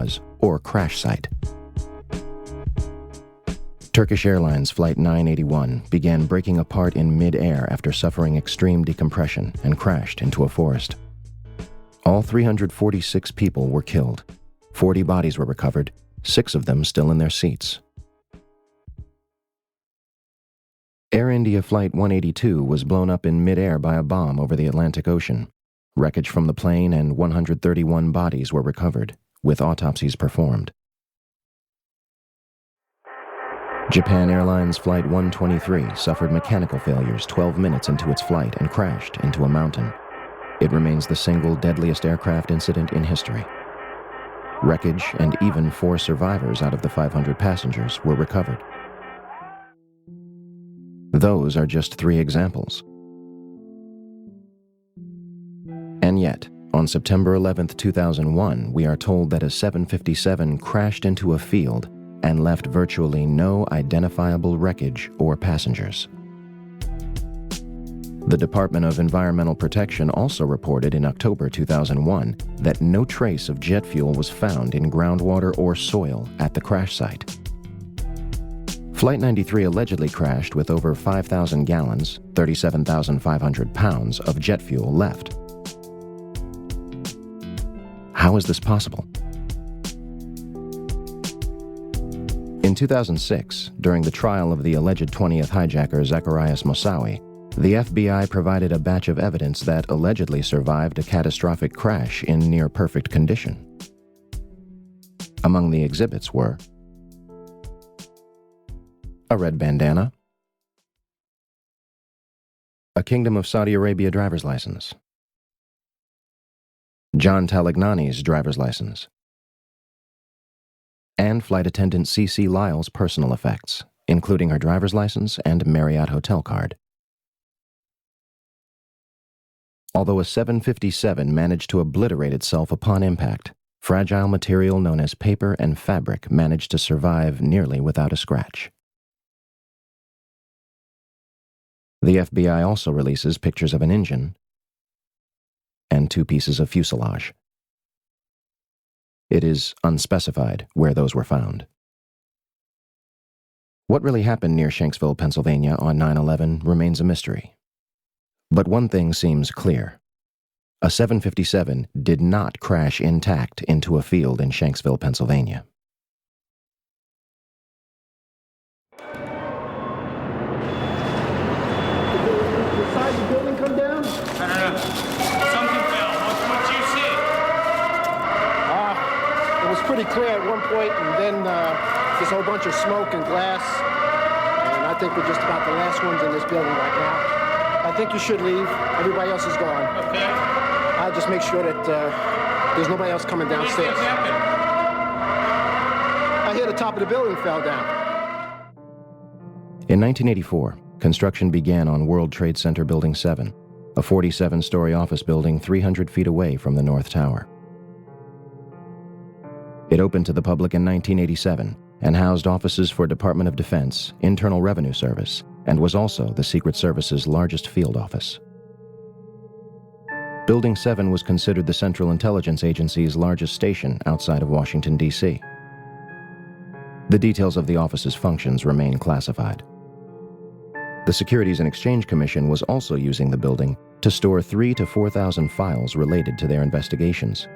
cause or crash site. Turkish Airlines Flight 981 began breaking apart in mid-air after suffering extreme decompression and crashed into a forest. All 346 people were killed. 40 bodies were recovered, 6 of them still in their seats. Air India Flight 182 was blown up in mid-air by a bomb over the Atlantic Ocean. Wreckage from the plane and 131 bodies were recovered, with autopsies performed. Japan Airlines Flight 123 suffered mechanical failures 12 minutes into its flight and crashed into a mountain. It remains the single deadliest aircraft incident in history. Wreckage and even 4 survivors out of the 500 passengers were recovered. Those are just 3 examples. And yet, on September 11, 2001, we are told that a 757 crashed into a field and left virtually no identifiable wreckage or passengers. The Department of Environmental Protection also reported in October 2001 that no trace of jet fuel was found in groundwater or soil at the crash site. Flight 93 allegedly crashed with over 5,000 gallons, 37,500 pounds of jet fuel left. How is this possible? In 2006, during the trial of the alleged 20th hijacker Zacarias Moussaoui, the FBI provided a batch of evidence that allegedly survived a catastrophic crash in near-perfect condition. Among the exhibits were a red bandana, a Kingdom of Saudi Arabia driver's license, John Talagnani's driver's license, and flight attendant C.C. Lyle's personal effects, including her driver's license and Marriott hotel card. Although a 757 managed to obliterate itself upon impact, fragile material known as paper and fabric managed to survive nearly without a scratch. The FBI also releases pictures of an engine and 2 pieces of fuselage. It is unspecified where those were found. What really happened near Shanksville, Pennsylvania on 9/11 remains a mystery. But one thing seems clear. A 757 did not crash intact into a field in Shanksville, Pennsylvania. Pretty clear at one point, and then this whole bunch of smoke and glass, and I think we're just about the last ones in this building right now. I think you should leave. Everybody else is gone. Okay. I'll just make sure that there's nobody else coming downstairs. What happened? I hear the top of the building fell down. In 1984, construction began on World Trade Center Building 7, a 47-story office building 300 feet away from the North Tower. It opened to the public in 1987 and housed offices for Department of Defense, Internal Revenue Service, and was also the Secret Service's largest field office. Building 7 was considered the Central Intelligence Agency's largest station outside of Washington, D.C. The details of the office's functions remain classified. The Securities and Exchange Commission was also using the building to store 3,000 to 4,000 files related to their investigations.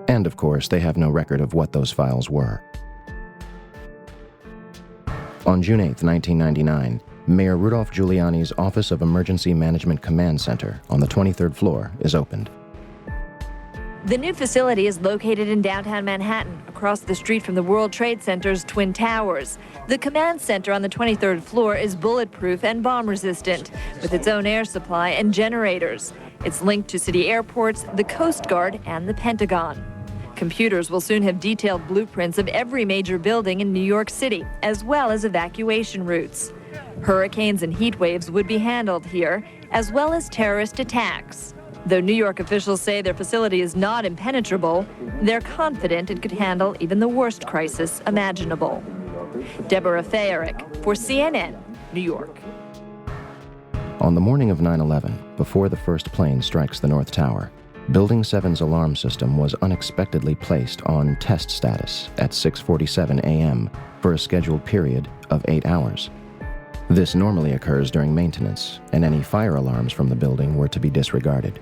And, of course, they have no record of what those files were. On June 8, 1999, Mayor Rudolph Giuliani's Office of Emergency Management Command Center on the 23rd floor is opened. The new facility is located in downtown Manhattan, across the street from the World Trade Center's Twin Towers. The command center on the 23rd floor is bulletproof and bomb-resistant, with its own air supply and generators. It's linked to city airports, the Coast Guard, and the Pentagon. Computers will soon have detailed blueprints of every major building in New York City, as well as evacuation routes. Hurricanes and heat waves would be handled here, as well as terrorist attacks. Though New York officials say their facility is not impenetrable, they're confident it could handle even the worst crisis imaginable. Deborah Fayerick for CNN, New York. On the morning of 9/11, before the first plane strikes the North Tower, Building 7's alarm system was unexpectedly placed on test status at 6:47 a.m. for a scheduled period of 8 hours. This normally occurs during maintenance, and any fire alarms from the building were to be disregarded.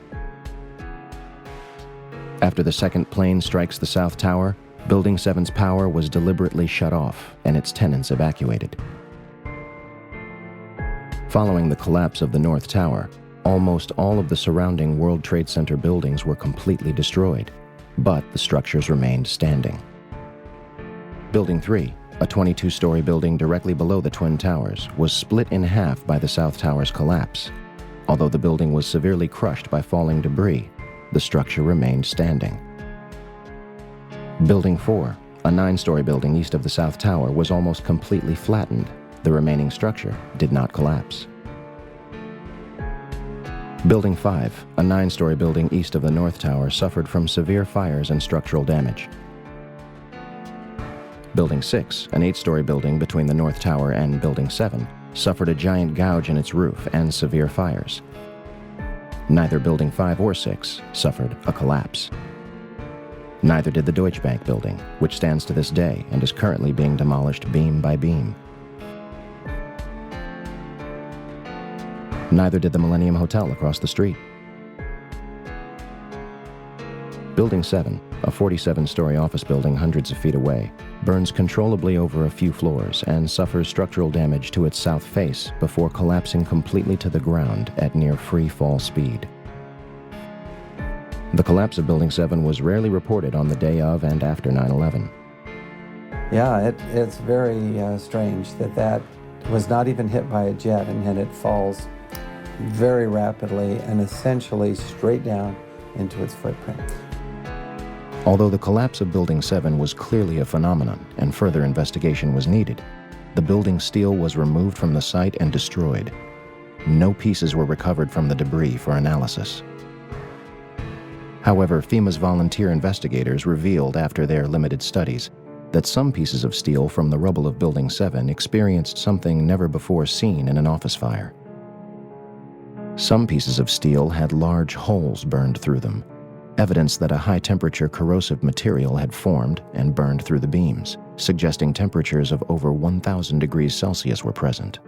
After the second plane strikes the South Tower, Building 7's power was deliberately shut off and its tenants evacuated. Following the collapse of the North Tower, almost all of the surrounding World Trade Center buildings were completely destroyed, but the structures remained standing. Building 3, a 22-story building directly below the Twin Towers, was split in half by the South Tower's collapse. Although the building was severely crushed by falling debris, the structure remained standing. Building 4, a 9-story building east of the South Tower, was almost completely flattened. The remaining structure did not collapse. Building 5, a 9-story building east of the North Tower, suffered from severe fires and structural damage. Building 6, an 8-story building between the North Tower and Building 7, suffered a giant gouge in its roof and severe fires. Neither Building 5 or 6 suffered a collapse. Neither did the Deutsche Bank building, which stands to this day and is currently being demolished beam by beam. Neither did the Millennium Hotel across the street. Building 7, a 47-story office building hundreds of feet away, burns controllably over a few floors and suffers structural damage to its south face before collapsing completely to the ground at near free fall speed. The collapse of Building 7 was rarely reported on the day of and after 9/11. Yeah, it's very strange that was not even hit by a jet, and yet it falls very rapidly and essentially straight down into its footprint. Although the collapse of Building 7 was clearly a phenomenon and further investigation was needed, the building's steel was removed from the site and destroyed. No pieces were recovered from the debris for analysis. However, FEMA's volunteer investigators revealed after their limited studies that some pieces of steel from the rubble of Building 7 experienced something never before seen in an office fire. Some pieces of steel had large holes burned through them, evidence that a high-temperature corrosive material had formed and burned through the beams, suggesting temperatures of over 1,000 degrees Celsius were present.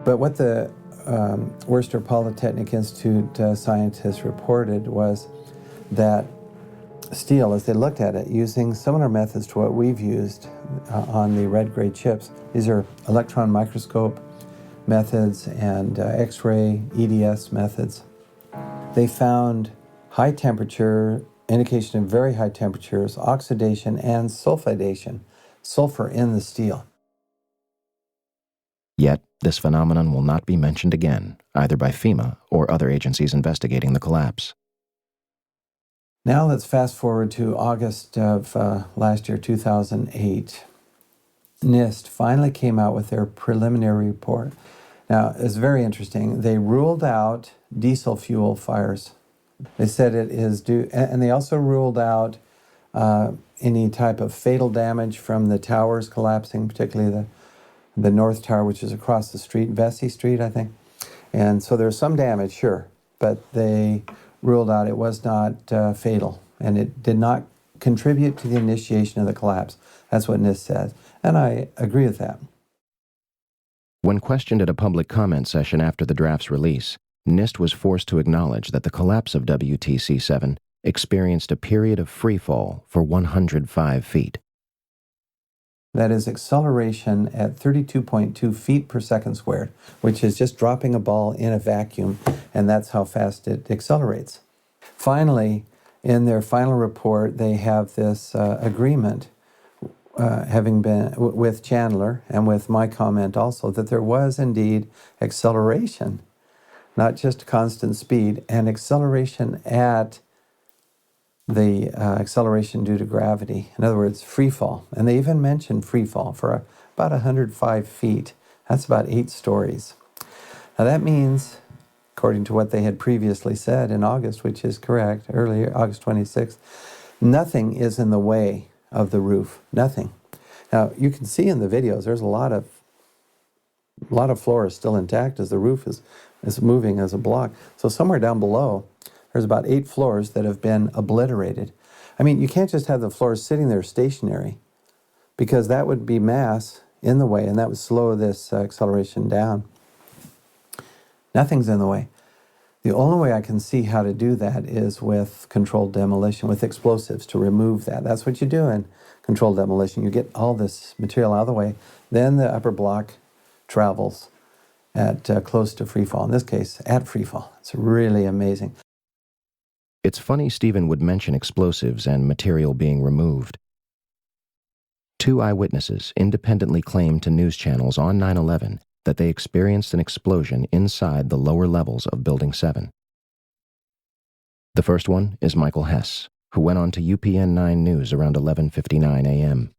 But what the Worcester Polytechnic Institute scientists reported was that steel, as they looked at it, using similar methods to what we've used on the red-gray chips. These are electron microscope methods and X-ray EDS methods. They found high temperature, indication of very high temperatures, oxidation and sulfidation, sulfur in the steel. Yet, this phenomenon will not be mentioned again, either by FEMA or other agencies investigating the collapse. Now let's fast forward to August of last year, 2008. NIST finally came out with their preliminary report. Now, it's very interesting. They ruled out diesel fuel fires. They said it is due, and they also ruled out any type of fatal damage from the towers collapsing, particularly the North Tower, which is across the street, Vesey Street, I think. And so there's some damage, sure, but they ruled out it was not fatal, and it did not contribute to the initiation of the collapse. That's what NIST says, and I agree with that. When questioned at a public comment session after the draft's release, NIST was forced to acknowledge that the collapse of WTC-7 experienced a period of freefall for 105 feet. That is acceleration at 32.2 feet per second squared, which is just dropping a ball in a vacuum, and that's how fast it accelerates. Finally, in their final report, they have this agreement having been with Chandler and with my comment also, that there was indeed acceleration, not just constant speed, and acceleration at the acceleration due to gravity. In other words, free fall. And they even mentioned free fall for about 105 feet. That's about 8 stories. Now that means, according to what they had previously said in August, which is correct, earlier, August 26th, nothing is in the way of the roof, nothing. Now, you can see in the videos, there's a lot of floor is still intact as the roof is is moving as a block. So somewhere down below, there's about 8 floors that have been obliterated. I mean, you can't just have the floors sitting there stationary, because that would be mass in the way, and that would slow this acceleration down. Nothing's in the way. The only way I can see how to do that is with controlled demolition, with explosives, to remove that. That's what you do in controlled demolition. You get all this material out of the way, then the upper block travels at close to free fall. In this case, at free fall. It's really amazing. It's funny Stephen would mention explosives and material being removed. 2 eyewitnesses independently claimed to news channels on 9/11 that they experienced an explosion inside the lower levels of Building 7. The first one is Michael Hess, who went on to UPN 9 News around 11:59 a.m.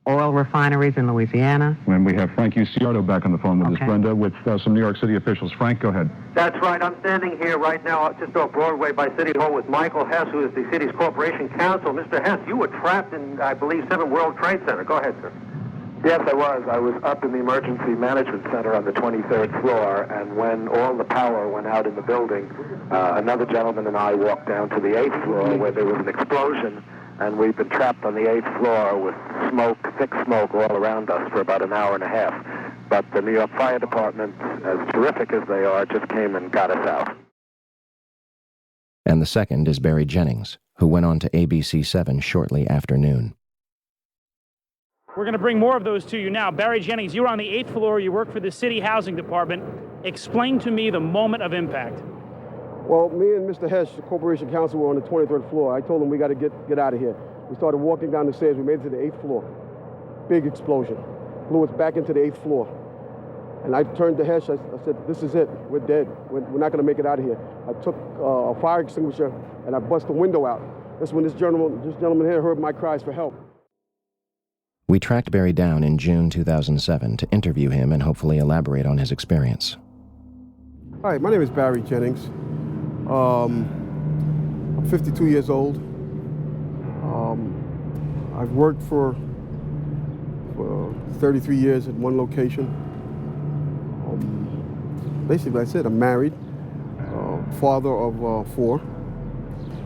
Oil refineries in Louisiana. When we have Frank Uciardo back on the phone with us, Brenda, with some New York City officials. Frank, go ahead. That's right. I'm standing here right now just off Broadway by City Hall with Michael Hess, who is the city's corporation counsel. Mr. Hess, you were trapped in, I believe, 7 World Trade Center. Go ahead, sir. Yes, I was. I was up in the emergency management center on the 23rd floor, and when all the power went out in the building, another gentleman and I walked down to the 8th floor where there was an explosion, and we've been trapped on the 8th floor with smoke, thick smoke all around us for about an hour and a half. But the New York Fire Department, as terrific as they are, just came and got us out. And the second is Barry Jennings, who went on to ABC 7 shortly after noon. We're going to bring more of those to you now. Barry Jennings, you were on the 8th floor. You work for the City Housing Department. Explain to me the moment of impact. Well, me and Mr. Hess, the corporation counsel, were on the 23rd floor. I told him we got to get out of here. We started walking down the stairs. We made it to the 8th floor. Big explosion. Blew us back into the 8th floor. And I turned to Hess. I said, this is it. We're dead. We're not going to make it out of here. I took a fire extinguisher and I bust the window out. That's when this gentleman here heard my cries for help. We tracked Barry down in June 2007 to interview him and hopefully elaborate on his experience. Hi, my name is Barry Jennings. I'm 52 years old. I've worked for 33 years at one location. Basically, that's it. I'm married, father of 4. It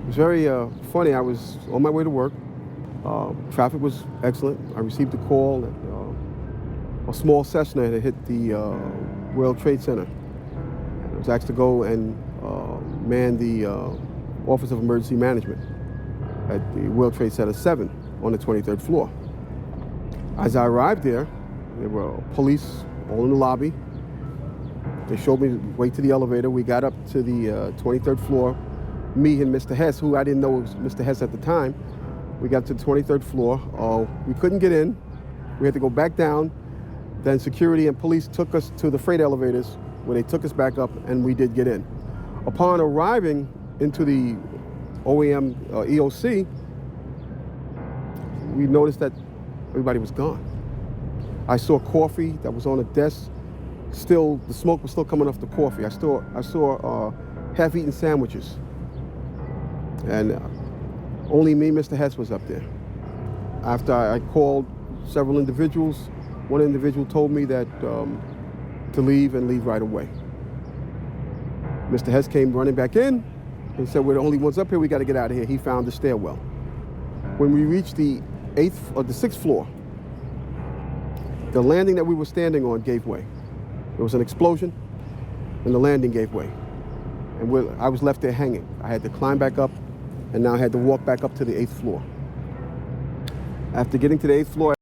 was very funny. I was on my way to work. Traffic was excellent. I received a call that a small Cessna had hit the World Trade Center. I was asked to go and man the Office of Emergency Management at the World Trade Center 7 on the 23rd floor. As I arrived there were police all in the lobby. They showed me the way to the elevator. We got up to the 23rd floor. Me and Mr. Hess, who I didn't know was Mr. Hess at the time, we got to the 23rd floor. We couldn't get in. We had to go back down. Then security and police took us to the freight elevators where they took us back up, and we did get in. Upon arriving into the OEM EOC, we noticed that everybody was gone. I saw coffee that was on a desk. Still, the smoke was still coming off the coffee. I saw half-eaten sandwiches. And only me, Mr. Hess, was up there. After I called several individuals, one individual told me that to leave and leave right away. Mr. Hess came running back in and said, we're the only ones up here, we got to get out of here. He found the stairwell. When we reached the 6th floor, the landing that we were standing on gave way. There was an explosion and the landing gave way. And I was left there hanging. I had to climb back up, and now I had to walk back up to the 8th floor. After getting to the 8th floor,